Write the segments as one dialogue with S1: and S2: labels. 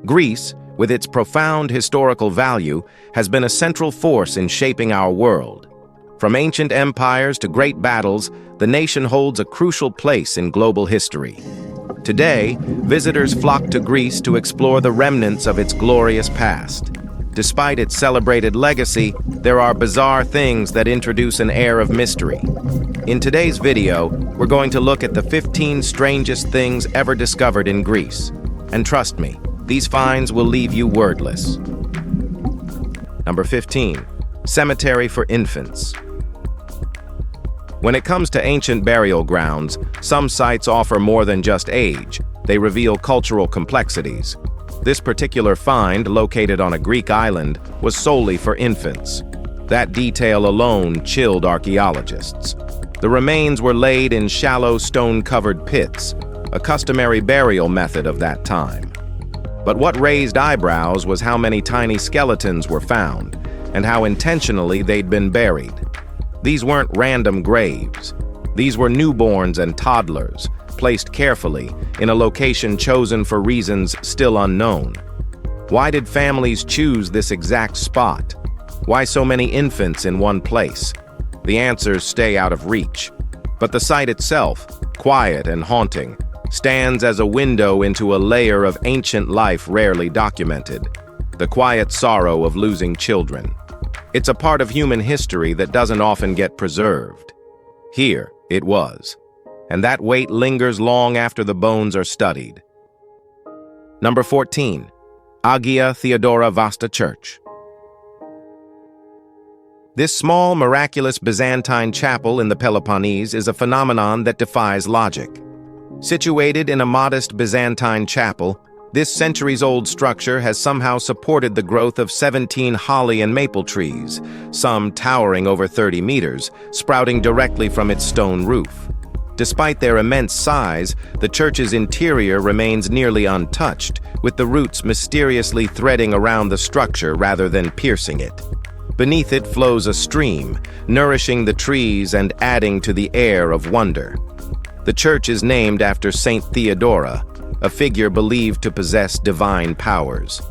S1: Greece, with its profound historical value, has been a central force in shaping our world. From ancient empires to great battles, the nation holds a crucial place in global history. Today, visitors flock to Greece to explore the remnants of its glorious past. Despite its celebrated legacy, there are bizarre things that introduce an air of mystery. In today's video, we're going to look at the 15 strangest things ever discovered in Greece. And trust me, these finds will leave you wordless. Number 15. Cemetery for infants. When it comes to ancient burial grounds, some sites offer more than just age. They reveal cultural complexities. This particular find, located on a Greek island, was solely for infants. That detail alone chilled archaeologists. The remains were laid in shallow stone-covered pits, a customary burial method of that time. But what raised eyebrows was how many tiny skeletons were found, and how intentionally they'd been buried. These weren't random graves. These were newborns and toddlers, placed carefully in a location chosen for reasons still unknown. Why did families choose this exact spot? Why so many infants in one place? The answers stay out of reach. But the site itself, quiet and haunting, stands as a window into a layer of ancient life rarely documented, the quiet sorrow of losing children. It's a part of human history that doesn't often get preserved. Here, it was. And that weight lingers long after the bones are studied. Number 14. Hagia Theodora Vasta Church. This small, miraculous Byzantine chapel in the Peloponnese is a phenomenon that defies logic. Situated in a modest Byzantine chapel, this centuries-old structure has somehow supported the growth of 17 holly and maple trees, some towering over 30 meters, sprouting directly from its stone roof. Despite their immense size, the church's interior remains nearly untouched, with the roots mysteriously threading around the structure rather than piercing it. Beneath it flows a stream, nourishing the trees and adding to the air of wonder. The church is named after Saint Theodora, a figure believed to possess divine powers.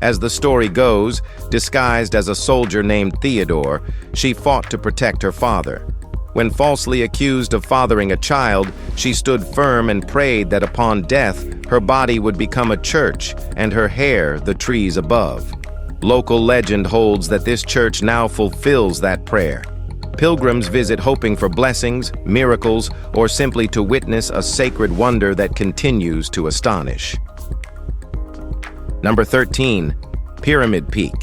S1: As the story goes, disguised as a soldier named Theodore, she fought to protect her father. When falsely accused of fathering a child, she stood firm and prayed that upon death, her body would become a church and her hair the trees above. Local legend holds that this church now fulfills that prayer. Pilgrims visit hoping for blessings, miracles, or simply to witness a sacred wonder that continues to astonish. Number 13. Pyramid Peak.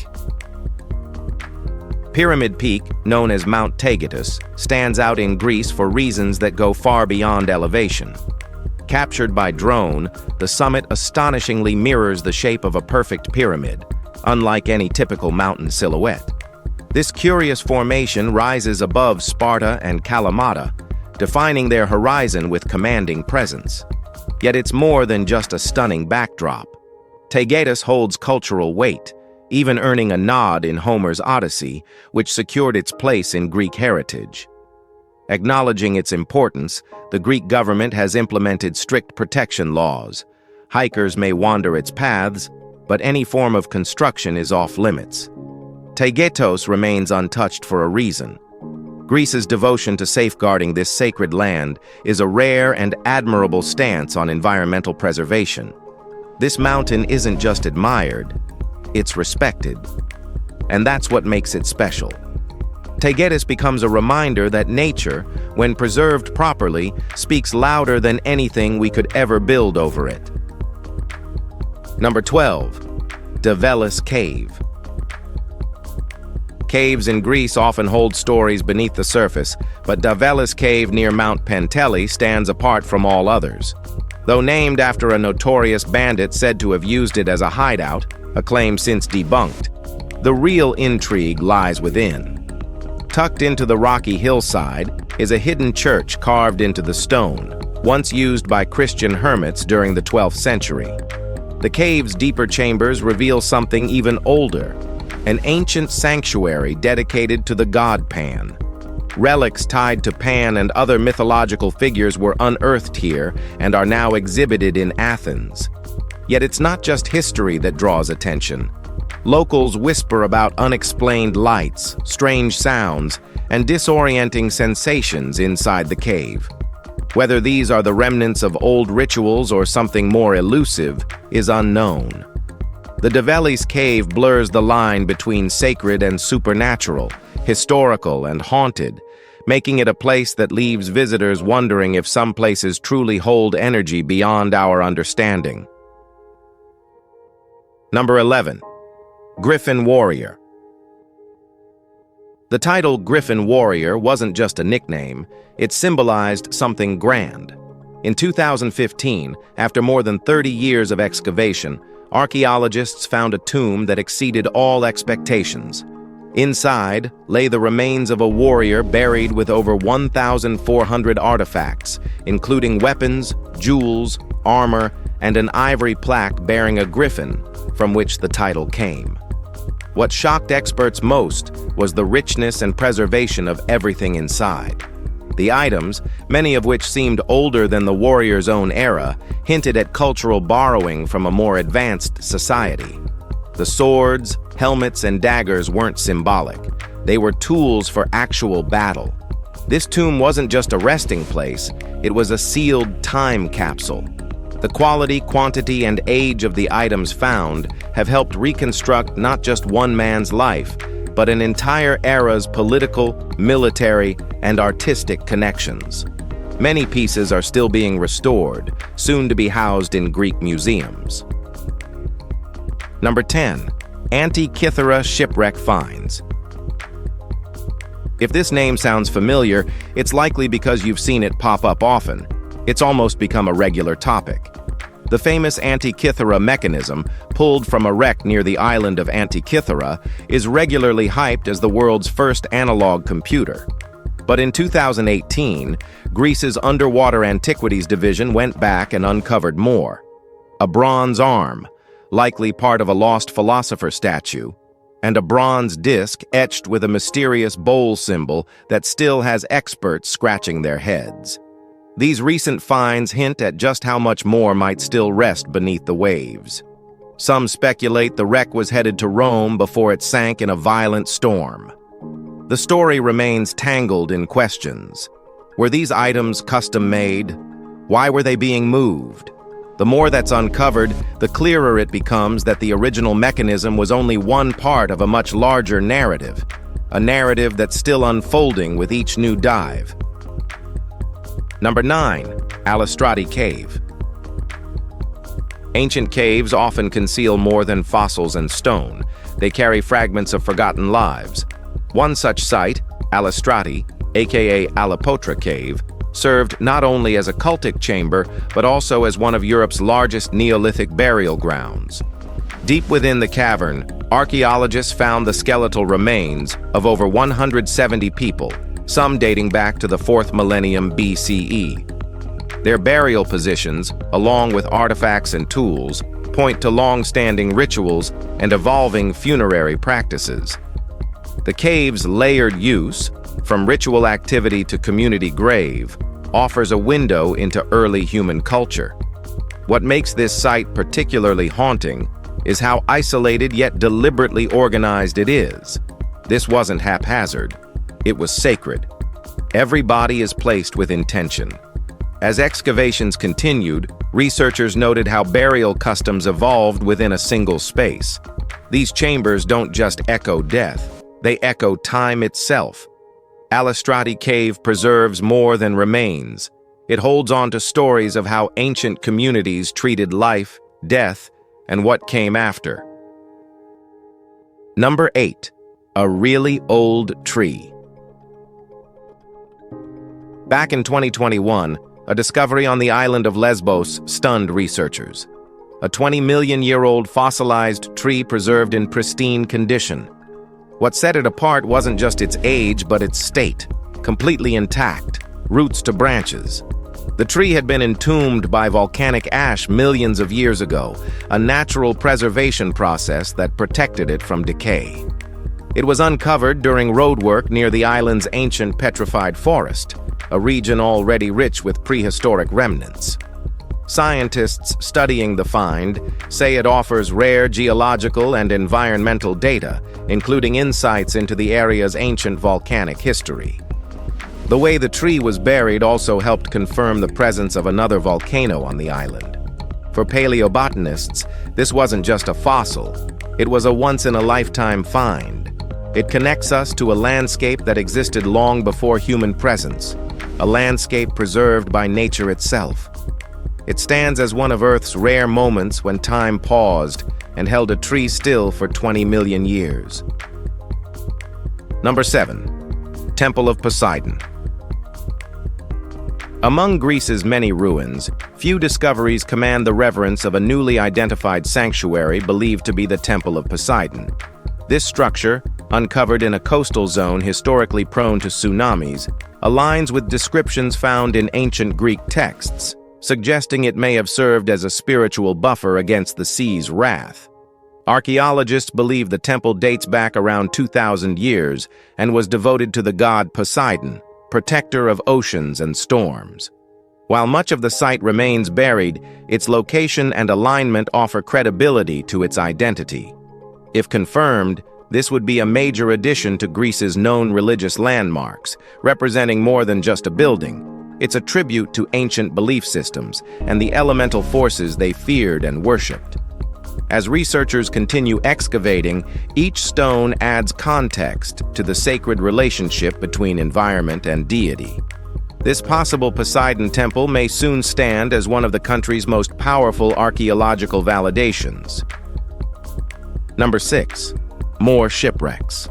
S1: Pyramid Peak, known as Mount Taygetus, stands out in Greece for reasons that go far beyond elevation. Captured by drone, the summit astonishingly mirrors the shape of a perfect pyramid, unlike any typical mountain silhouette. This curious formation rises above Sparta and Kalamata, defining their horizon with commanding presence. Yet it's more than just a stunning backdrop. Taygetus holds cultural weight, even earning a nod in Homer's Odyssey, which secured its place in Greek heritage. Acknowledging its importance, the Greek government has implemented strict protection laws. Hikers may wander its paths, but any form of construction is off-limits. Taygetos remains untouched for a reason. Greece's devotion to safeguarding this sacred land is a rare and admirable stance on environmental preservation. This mountain isn't just admired, it's respected. And that's what makes it special. Taygetus becomes a reminder that nature, when preserved properly, speaks louder than anything we could ever build over it. Number 12. Davelis Cave. Caves in Greece often hold stories beneath the surface, but Davelis Cave near Mount Penteli stands apart from all others. Though named after a notorious bandit said to have used it as a hideout, a claim since debunked, the real intrigue lies within. Tucked into the rocky hillside is a hidden church carved into the stone, once used by Christian hermits during the 12th century. The cave's deeper chambers reveal something even older, an ancient sanctuary dedicated to the god Pan. Relics tied to Pan and other mythological figures were unearthed here and are now exhibited in Athens. Yet it's not just history that draws attention. Locals whisper about unexplained lights, strange sounds, and disorienting sensations inside the cave. Whether these are the remnants of old rituals or something more elusive is unknown. The Develis Cave blurs the line between sacred and supernatural, historical and haunted, making it a place that leaves visitors wondering if some places truly hold energy beyond our understanding. Number 11. Griffin Warrior. The title Griffin Warrior wasn't just a nickname, it symbolized something grand. In 2015, after more than 30 years of excavation, archaeologists found a tomb that exceeded all expectations. Inside lay the remains of a warrior buried with over 1,400 artifacts, including weapons, jewels, armor, and an ivory plaque bearing a griffin, from which the title came. What shocked experts most was the richness and preservation of everything inside. The items, many of which seemed older than the warrior's own era, hinted at cultural borrowing from a more advanced society. The swords, helmets, and daggers weren't symbolic. They were tools for actual battle. This tomb wasn't just a resting place, it was a sealed time capsule. The quality, quantity, and age of the items found have helped reconstruct not just one man's life, but an entire era's political, military, and artistic connections. Many pieces are still being restored, soon to be housed in Greek museums. Number 10. Antikythera Shipwreck Finds. If this name sounds familiar, it's likely because you've seen it pop up often. It's almost become a regular topic. The famous Antikythera mechanism, pulled from a wreck near the island of Antikythera, is regularly hyped as the world's first analog computer. But in 2018, Greece's Underwater Antiquities Division went back and uncovered more. A bronze arm, likely part of a lost philosopher statue, and a bronze disc etched with a mysterious bowl symbol that still has experts scratching their heads. These recent finds hint at just how much more might still rest beneath the waves. Some speculate the wreck was headed to Rome before it sank in a violent storm. The story remains tangled in questions. Were these items custom-made? Why were they being moved? The more that's uncovered, the clearer it becomes that the original mechanism was only one part of a much larger narrative, a narrative that's still unfolding with each new dive. Number 9. Alistrati Cave. Ancient caves often conceal more than fossils and stone. They carry fragments of forgotten lives. One such site, Alistrati, aka Alipotra Cave, served not only as a cultic chamber, but also as one of Europe's largest Neolithic burial grounds. Deep within the cavern, archaeologists found the skeletal remains of over 170 people, some dating back to the 4th millennium BCE. Their burial positions, along with artifacts and tools, point to long-standing rituals and evolving funerary practices. The cave's layered use, from ritual activity to community grave, offers a window into early human culture. What makes this site particularly haunting is how isolated yet deliberately organized it is. This wasn't haphazard. It was sacred. Every body is placed with intention. As excavations continued, researchers noted how burial customs evolved within a single space. These chambers don't just echo death, they echo time itself. Alistrati Cave preserves more than remains. It holds on to stories of how ancient communities treated life, death, and what came after. Number 8. A really old tree. Back in 2021, a discovery on the island of Lesbos stunned researchers. A 20-million-year-old fossilized tree preserved in pristine condition. What set it apart wasn't just its age, but its state, completely intact, roots to branches. The tree had been entombed by volcanic ash millions of years ago, a natural preservation process that protected it from decay. It was uncovered during roadwork near the island's ancient petrified forest, a region already rich with prehistoric remnants. Scientists studying the find say it offers rare geological and environmental data, including insights into the area's ancient volcanic history. The way the tree was buried also helped confirm the presence of another volcano on the island. For paleobotanists, this wasn't just a fossil, it was a once-in-a-lifetime find. It connects us to a landscape that existed long before human presence, a landscape preserved by nature itself. It stands as one of Earth's rare moments when time paused and held a tree still for 20 million years. Number 7. Temple of Poseidon. Among Greece's many ruins, few discoveries command the reverence of a newly identified sanctuary believed to be the Temple of Poseidon. This structure, uncovered in a coastal zone historically prone to tsunamis, aligns with descriptions found in ancient Greek texts, suggesting it may have served as a spiritual buffer against the sea's wrath. Archaeologists believe the temple dates back around 2,000 years and was devoted to the god Poseidon, protector of oceans and storms. While much of the site remains buried, its location and alignment offer credibility to its identity. If confirmed, this would be a major addition to Greece's known religious landmarks, representing more than just a building. It's a tribute to ancient belief systems and the elemental forces they feared and worshipped. As researchers continue excavating, each stone adds context to the sacred relationship between environment and deity. This possible Poseidon temple may soon stand as one of the country's most powerful archaeological validations. Number 6. More shipwrecks.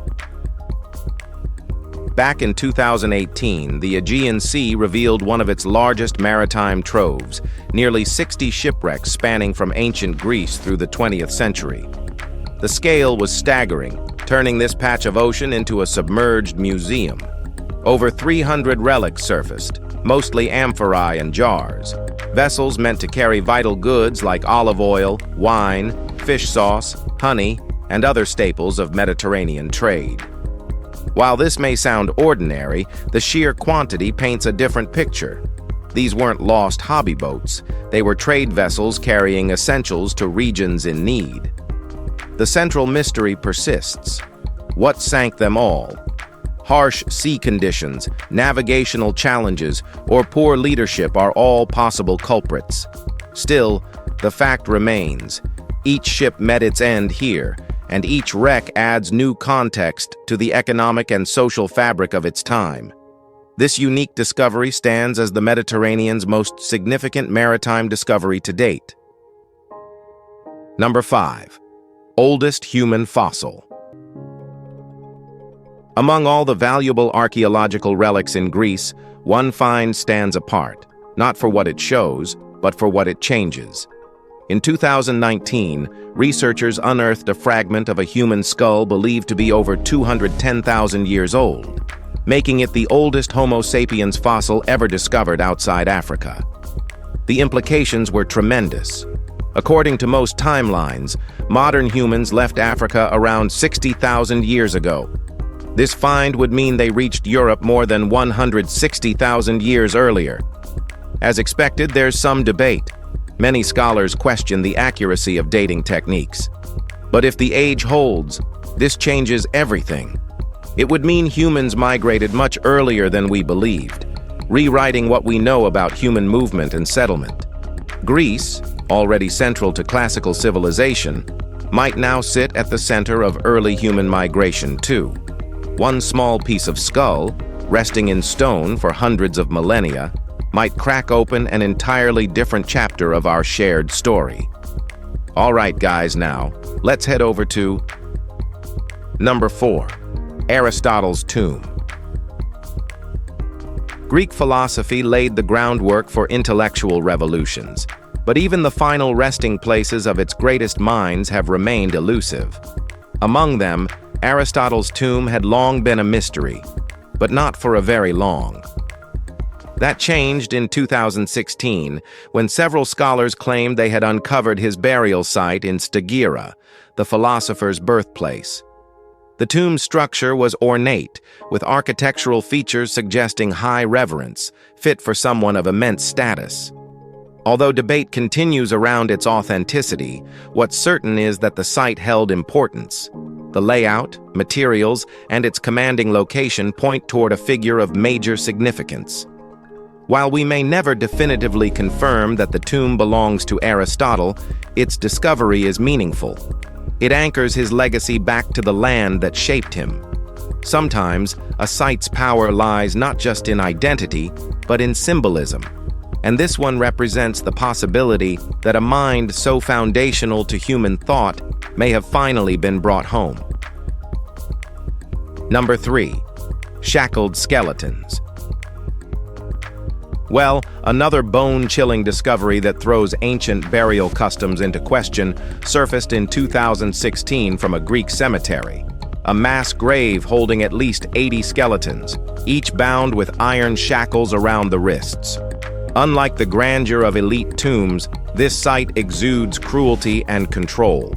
S1: Back in 2018, the Aegean Sea revealed one of its largest maritime troves, nearly 60 shipwrecks spanning from ancient Greece through the 20th century. The scale was staggering, turning this patch of ocean into a submerged museum. Over 300 relics surfaced, mostly amphorae and jars, vessels meant to carry vital goods like olive oil, wine, fish sauce, honey, and other staples of Mediterranean trade. While this may sound ordinary, the sheer quantity paints a different picture. These weren't lost hobby boats, they were trade vessels carrying essentials to regions in need. The central mystery persists. What sank them all? Harsh sea conditions, navigational challenges, or poor leadership are all possible culprits. Still, the fact remains. Each ship met its end here, and each wreck adds new context to the economic and social fabric of its time. This unique discovery stands as the Mediterranean's most significant maritime discovery to date. Number 5. Oldest human fossil. Among all the valuable archaeological relics in Greece, one find stands apart, not for what it shows, but for what it changes. In 2019, researchers unearthed a fragment of a human skull believed to be over 210,000 years old, making it the oldest Homo sapiens fossil ever discovered outside Africa. The implications were tremendous. According to most timelines, modern humans left Africa around 60,000 years ago. This find would mean they reached Europe more than 160,000 years earlier. As expected, there's some debate. Many scholars question the accuracy of dating techniques. But if the age holds, this changes everything. It would mean humans migrated much earlier than we believed, rewriting what we know about human movement and settlement. Greece, already central to classical civilization, might now sit at the center of early human migration too. One small piece of skull, resting in stone for hundreds of millennia, might crack open an entirely different chapter of our shared story. All right, guys, now, let's head over to Number 4. Aristotle's tomb. Greek philosophy laid the groundwork for intellectual revolutions, but even the final resting places of its greatest minds have remained elusive. Among them, Aristotle's tomb had long been a mystery, but not for a very long. That changed in 2016, when several scholars claimed they had uncovered his burial site in Stagira, the philosopher's birthplace. The tomb structure was ornate, with architectural features suggesting high reverence, fit for someone of immense status. Although debate continues around its authenticity, what's certain is that the site held importance. The layout, materials, and its commanding location point toward a figure of major significance. While we may never definitively confirm that the tomb belongs to Aristotle, its discovery is meaningful. It anchors his legacy back to the land that shaped him. Sometimes, a site's power lies not just in identity, but in symbolism. And this one represents the possibility that a mind so foundational to human thought may have finally been brought home. Number 3. Shackled skeletons. Well, another bone-chilling discovery that throws ancient burial customs into question surfaced in 2016 from a Greek cemetery. A mass grave holding at least 80 skeletons, each bound with iron shackles around the wrists. Unlike the grandeur of elite tombs, this site exudes cruelty and control.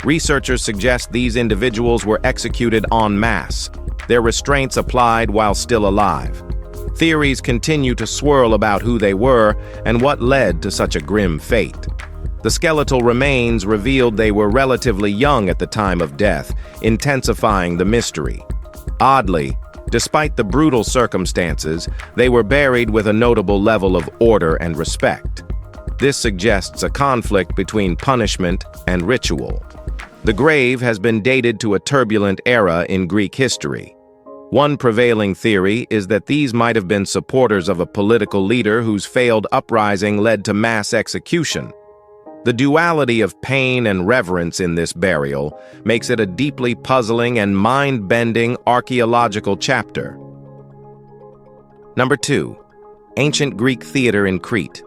S1: Researchers suggest these individuals were executed en masse, their restraints applied while still alive. Theories continue to swirl about who they were and what led to such a grim fate. The skeletal remains revealed they were relatively young at the time of death, intensifying the mystery. Oddly, despite the brutal circumstances, they were buried with a notable level of order and respect. This suggests a conflict between punishment and ritual. The grave has been dated to a turbulent era in Greek history. One prevailing theory is that these might have been supporters of a political leader whose failed uprising led to mass execution. The duality of pain and reverence in this burial makes it a deeply puzzling and mind-bending archaeological chapter. Number 2. Ancient Greek theater in Crete.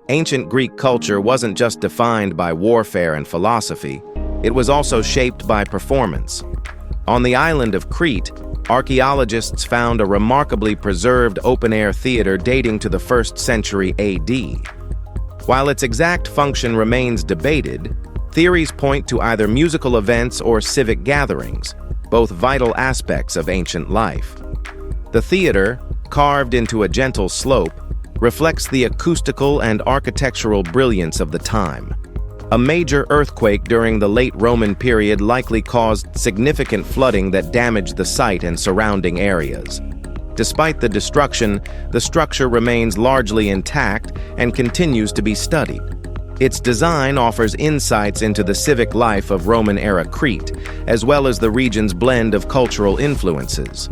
S1: Ancient Greek culture wasn't just defined by warfare and philosophy, it was also shaped by performance. On the island of Crete, archaeologists found a remarkably preserved open-air theater dating to the 1st century AD. While its exact function remains debated, theories point to either musical events or civic gatherings, both vital aspects of ancient life. The theater, carved into a gentle slope, reflects the acoustical and architectural brilliance of the time. A major earthquake during the late Roman period likely caused significant flooding that damaged the site and surrounding areas. Despite the destruction, the structure remains largely intact and continues to be studied. Its design offers insights into the civic life of Roman-era Crete, as well as the region's blend of cultural influences.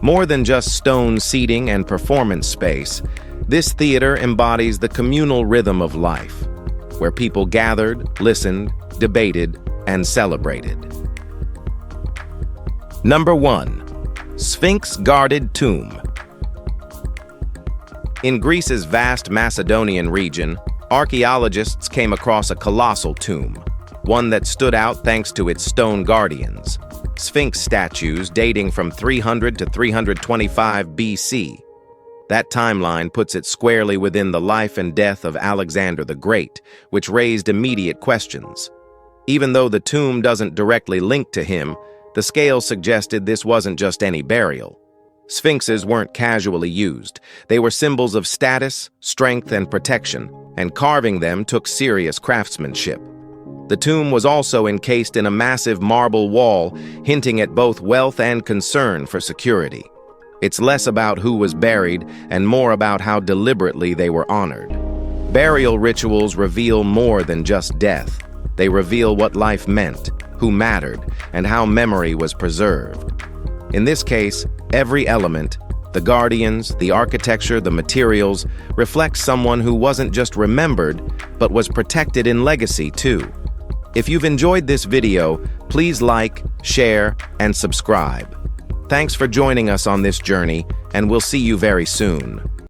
S1: More than just stone seating and performance space, this theater embodies the communal rhythm of life, where people gathered, listened, debated, and celebrated. Number 1. Sphinx-guarded tomb. In Greece's vast Macedonian region, archaeologists came across a colossal tomb, one that stood out thanks to its stone guardians, Sphinx statues dating from 300 to 325 BC. That timeline puts it squarely within the life and death of Alexander the Great, which raised immediate questions. Even though the tomb doesn't directly link to him, the scale suggested this wasn't just any burial. Sphinxes weren't casually used. They were symbols of status, strength, and protection, and carving them took serious craftsmanship. The tomb was also encased in a massive marble wall, hinting at both wealth and concern for security. It's less about who was buried and more about how deliberately they were honored. Burial rituals reveal more than just death. They reveal what life meant, who mattered, and how memory was preserved. In this case, every element, the guardians, the architecture, the materials, reflects someone who wasn't just remembered, but was protected in legacy too. If you've enjoyed this video, please like, share, and subscribe. Thanks for joining us on this journey, and we'll see you very soon.